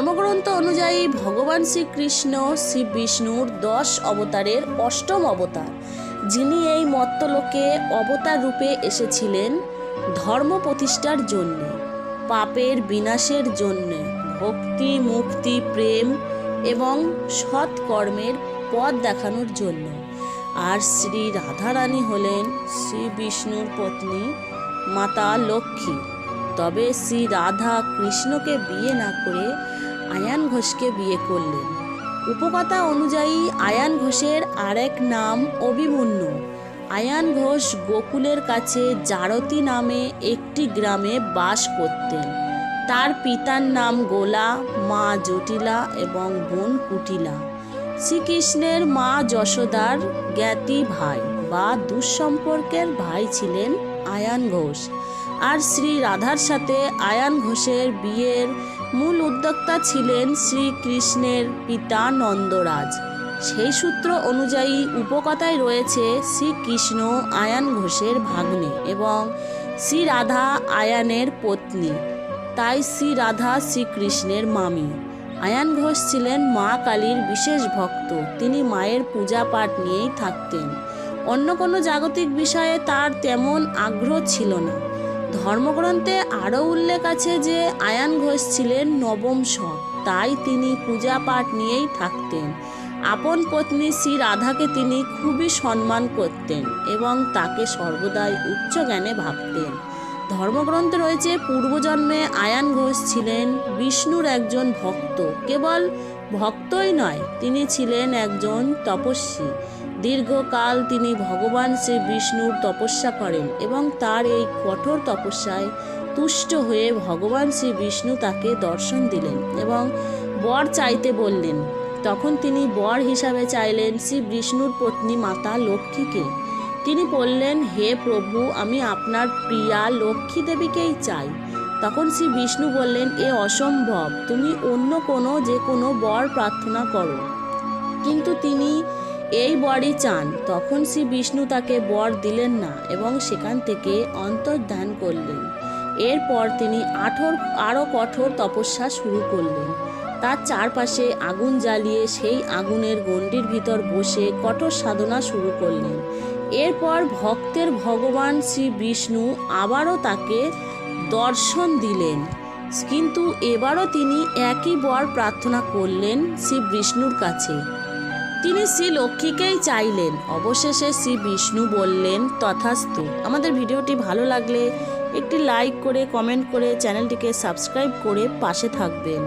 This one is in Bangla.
ধর্মগ্রন্থ অনুযায়ী ভগবান শ্রীকৃষ্ণ শ্রী বিষ্ণুর 10 অবতারের অষ্টম অবতার, যিনি এই মর্ত্যলোকে অবতার রূপে এসেছিলেন ধর্ম প্রতিষ্ঠার জন্য, পাপের বিনাশের জন্য, ভক্তি, মুক্তি, প্রেম এবং সৎকর্মের পথ দেখানোর জন্য। আর শ্রী রাধারানী হলেন শ্রী বিষ্ণুর পত্নী মাতা লক্ষ্মী। তবে শ্রী রাধা কৃষ্ণকে বিয়ে না করে আয়ান ঘোষকে বিয়ে করলেন। উপকথা অনুযায়ী আয়ান ঘোষের আরেক নাম অভিমন্যু। আয়ান ঘোষ গোকুলের কাছে জারতি নামে একটি গ্রামে বাস করতেন। তার পিতার নাম গোলা, মা জটিলা এবং বোন কুটিলা। শ্রীকৃষ্ণের মা যশোদার জ্ঞাতি ভাই বা দুঃসম্পর্কের ভাই ছিলেন আয়ান ঘোষ। আর শ্রী রাধার সাথে আয়ান ঘোষের বিয়ের মূল উদ্যোক্তা ছিলেন শ্রীকৃষ্ণের পিতা নন্দরাজ। সেই সূত্র অনুযায়ী উপকথায় রয়েছে শ্রীকৃষ্ণ আয়ান ঘোষের ভাগ্নে এবং শ্রী রাধা আয়ানের পত্নী, তাই শ্রী রাধা শ্রীকৃষ্ণের মামি। আয়ান ঘোষ ছিলেন মা কালীর বিশেষ ভক্ত। তিনি মায়ের পূজা পাঠ নিয়েই থাকতেন। অন্য কোনো জাগতিক বিষয়ে তার তেমন আগ্রহ ছিল না। ধর্মগ্রন্থে আরও উল্লেখ আছে যে আয়ান ঘোষ ছিলেন নবম সৎ, তাই তিনি পূজা পাঠ নিয়েই থাকতেন। আপন পত্নী শ্রী রাধাকে তিনি খুবই সম্মান করতেন এবং তাকে সর্বদাই উচ্চ জ্ঞানে ভাবতেন। ধর্মগ্রন্থে রয়েছে পূর্বজন্মে আয়ান ঘোষ ছিলেন বিষ্ণুর একজন ভক্ত। কেবল ভক্তই নয়, তিনি ছিলেন একজন তপস্বী। দীর্ঘকাল তিনি ভগবান শ্রী বিষ্ণুর তপস্যা করেন এবং তার এই কঠোর তপস্যায় তুষ্ট হয়ে ভগবান শ্রী বিষ্ণু তাকে দর্শন দিলেন এবং বর চাইতে বললেন। তখন তিনি বর হিসাবে চাইলেন শ্রী বিষ্ণুর পত্নী মাতা লক্ষ্মীকে। তিনি বললেন, হে প্রভু, আমি আপনার প্রিয়া লক্ষ্মী দেবীকেই চাই। তখন শ্রী বিষ্ণু বললেন, এ অসম্ভব, তুমি অন্য যে কোনো বর প্রার্থনা করো। কিন্তু তিনি এই বরই চান। তখন শ্রী বিষ্ণু তাকে বর দিলেন না এবং সেখান থেকে অন্তর্ধান করলেন। এরপর তিনি আরও কঠোর তপস্যা শুরু করলেন। তার চারপাশে আগুন জ্বালিয়ে সেই আগুনের গণ্ডির ভিতর বসে কঠোর সাধনা শুরু করলেন। এরপর ভক্তের ভগবান শ্রী বিষ্ণু আবারও তাকে দর্শন দিলেন, কিন্তু এবারও তিনি একই বর প্রার্থনা করলেন শ্রী বিষ্ণুর কাছে। তিনি শ্রী লক্ষ্মীকেই চাইলেন। অবশেষে শ্রী বিষ্ণু বললেন, তথাস্তু। আমাদের ভিডিওটি ভালো লাগলে একটি লাইক করে, কমেন্ট করে, চ্যানেলটিকে সাবস্ক্রাইব করে পাশে থাকবেন।